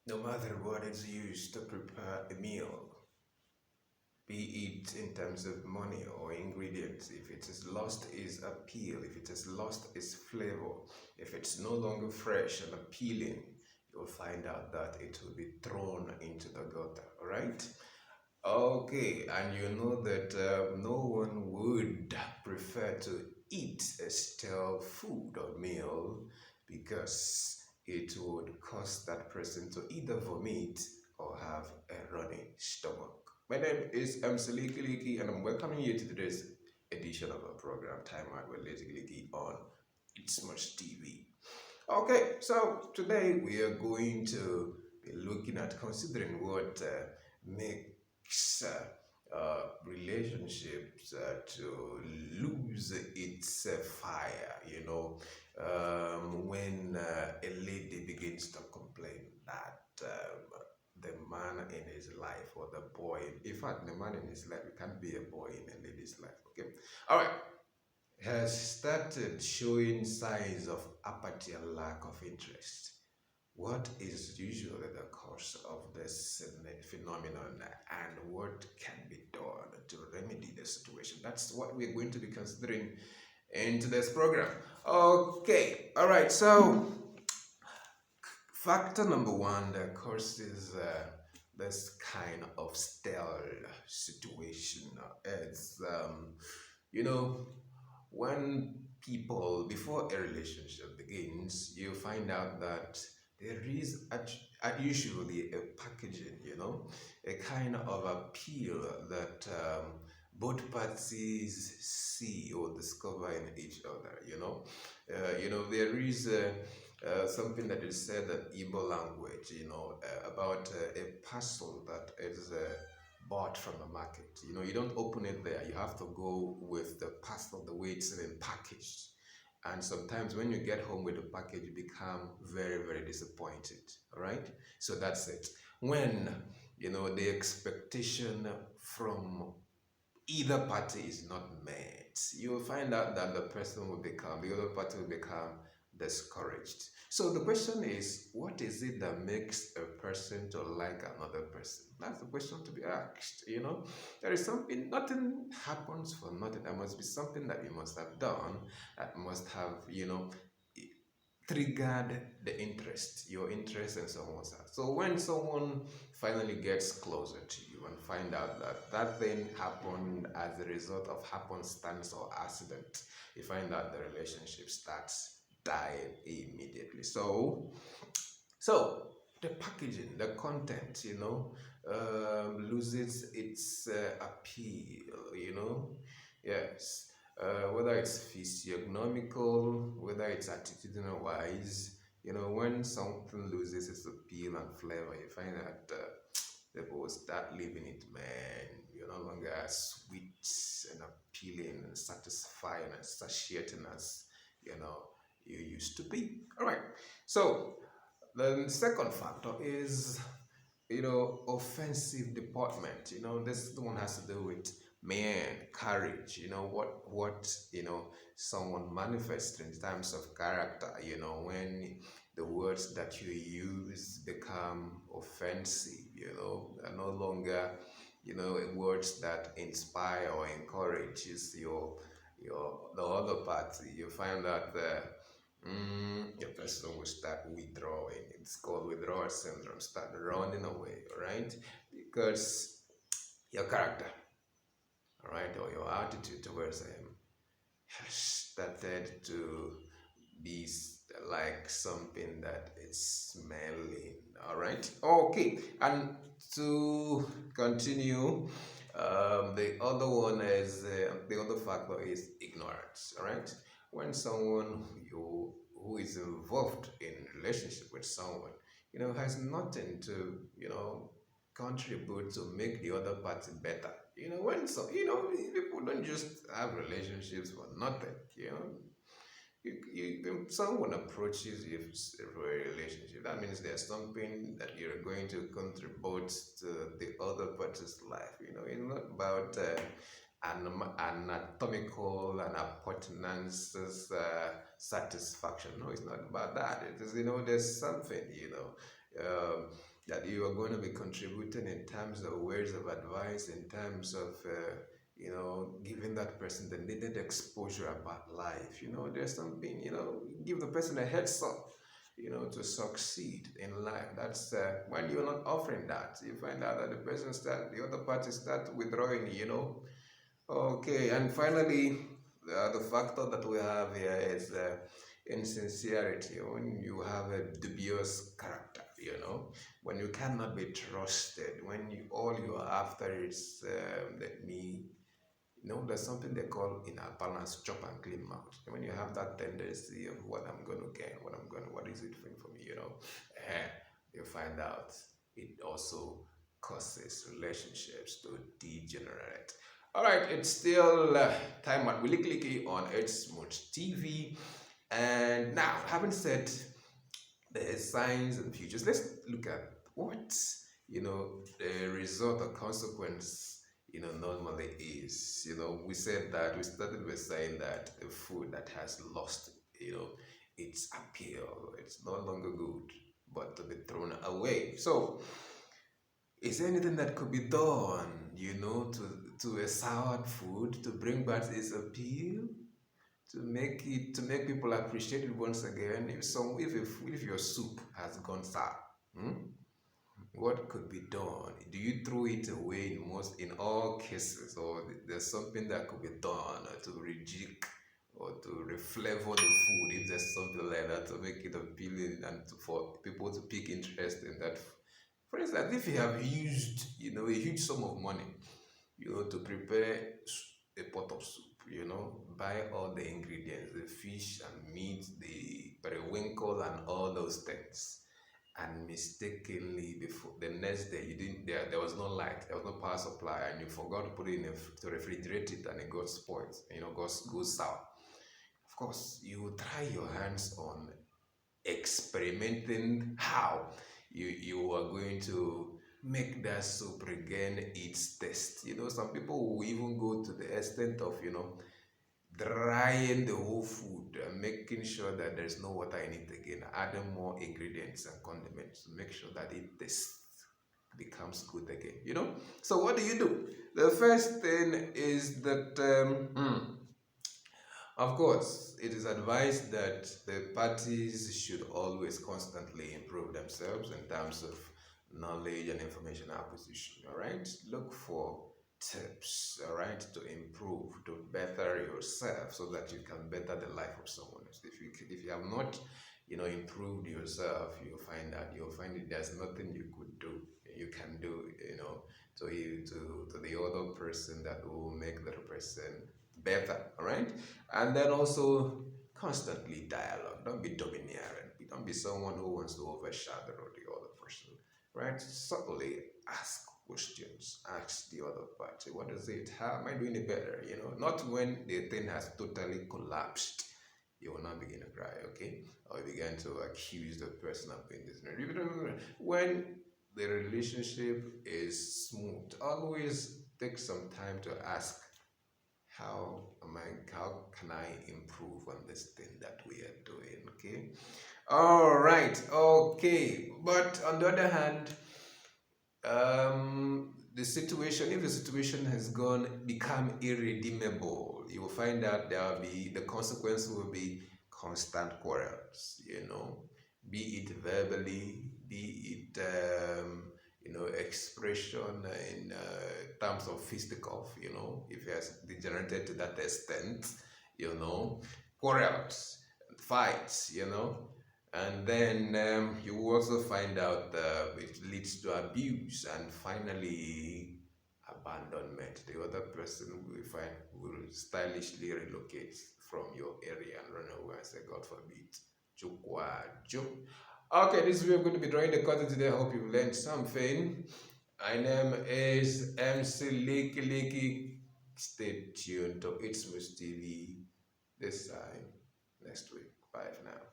No matter what is used to prepare a meal, be it in terms of money or ingredients, if it is lost its appeal, if it is lost its flavor, if it's no longer fresh and appealing, you'll find out that it will be thrown into the gutter, right? Okay, and you know that no one would prefer to eat a stale food or meal because it would cause that person to either vomit or have a running stomach. My name is Licky, and I'm welcoming you to today's edition of our program, Timeout with Licky on It's Much TV. Okay, so today we are going to be looking at considering what makes relationships to lose its fire. When a lady begins to complain that the man in his life or the boy, in fact, the man in his life, it can't be a boy in a lady's life. Okay, all right, has started showing signs of apathy and lack of interest. What is usually the cause of this phenomenon and what can be done to remedy the situation? That's what we're going to be considering in today's program. Okay, all right, so factor number one that causes this kind of stale situation is, you know, when people, before a relationship begins, you find out that there is usually a packaging, a kind of appeal that both parties see or discover in each other, there is something that is said in Igbo language, about a parcel that is bought from the market. You don't open it there. You have to go with the parcel, the way it's been packaged. And sometimes when you get home with the package, you become very, very disappointed. All right. So that's it. When, the expectation from either party is not met, you'll find out that the other party will become discouraged. So the question is, what is it that makes a person to like another person? That's the question to be asked. There is something, nothing happens for nothing. There must be something that you must have done that must have, triggered the interest, your interest in someone else. So when someone finally gets closer to you and find out that that thing happened as a result of happenstance or accident, you find out the relationship starts dying immediately. So the packaging, the content, loses its appeal. Yes. Whether it's physiognomical, whether it's attitudinal wise, when something loses its appeal and flavor, you find that people will start leaving it, man. You're no longer as sweet and appealing and satisfying and satiating as, you know, you used to be. All right. So the second factor is, offensive deportment. This one has to do with man, courage. What someone manifests in terms of character. When the words that you use become offensive. Are no longer words that inspire or encourages your the other party. You find that your person will start withdrawing. It's called withdrawal syndrome. Start running away, right? Because your character, all right, or your attitude towards him has started to be like something that is smelling. All right, okay, and to continue, the other factor is ignorance. All right, when someone who is involved in relationship with someone, has nothing to contribute to make the other party better. When people don't just have relationships for nothing. If someone approaches you for a relationship, that means there's something that you're going to contribute to the other party's life. It's not about anatomical and appurtenances satisfaction. No, it's not about that. It is, there's something, that you are going to be contributing in terms of words of advice, in terms of, giving that person the needed exposure about life. There's something, give the person a heads up, to succeed in life. That's when you're not offering that, you find out that the other party start withdrawing, Okay, and finally, the factor that we have here is insincerity. When you have a dubious character, when you cannot be trusted, when all you're after is let me, there's something they call in a balance chop and clean mouth. When you have that tendency of what I'm going to get, what is it for me, eh, you find out it also causes relationships to degenerate. All right, it's still time at Willy Clicky on It's Smooth TV. And now, having said the signs and futures, let's look at what the result or consequence normally is. We said that we started with saying that a food that has lost its appeal, it's no longer good, but to be thrown away. So, is there anything that could be done, to a soured food to bring back its appeal? To make people appreciate it once again. If your soup has gone sour, hmm, what could be done? Do you throw it away in all cases, or there's something that could be done to rejig or to reflavor the food if there's something like that to make it appealing and for people to pick interest in that? For instance, if you have used a huge sum of money to prepare a pot of soup, buy all the ingredients, the fish and meat, the periwinkle and all those things. And mistakenly, before the next day, you didn't there was no light, there was no power supply, and you forgot to put it to refrigerate it, and it got spoiled, goes sour. Of course, you will try your hands on experimenting how you are going to make that soup regain its taste. Some people will even go to the extent of drying the whole food and making sure that there's no water in it again, adding more ingredients and condiments to make sure that it tastes becomes good again. So what do? The first thing is that of course, it is advised that the parties should always constantly improve themselves in terms of knowledge and information acquisition. All right, look for tips, all right, to improve, to better yourself, so that you can better the life of someone else. If you have not, improved yourself, you'll find that there's nothing you can do, to the other person that will make that person better. All right, and then also constantly dialogue. Don't be domineering. Don't be someone who wants to overshadow the other person. Right? Subtly ask questions. Ask the other party, what is it? How am I doing it better? Not when the thing has totally collapsed. You will not begin to cry, okay? Or you begin to accuse the person of being this. When the relationship is smooth, always take some time to ask, how can I improve on this thing that we are doing? Okay. All right. Okay. But on the other hand, if the situation has become irredeemable, you will find that the consequence will be constant quarrels, be it verbally, be it, expression in terms of fisticuff, if it has degenerated to that extent, quarrels, fights, and then you will also find out it leads to abuse and finally abandonment. The other person will stylishly relocate from your area and run away and say, God forbid, Chukwa, Juk. Okay, this is where we're going to be drawing the curtain today. I hope you've learned something. My name is MC Licky. Stay tuned to It's Smooth TV this time next week. Bye for now.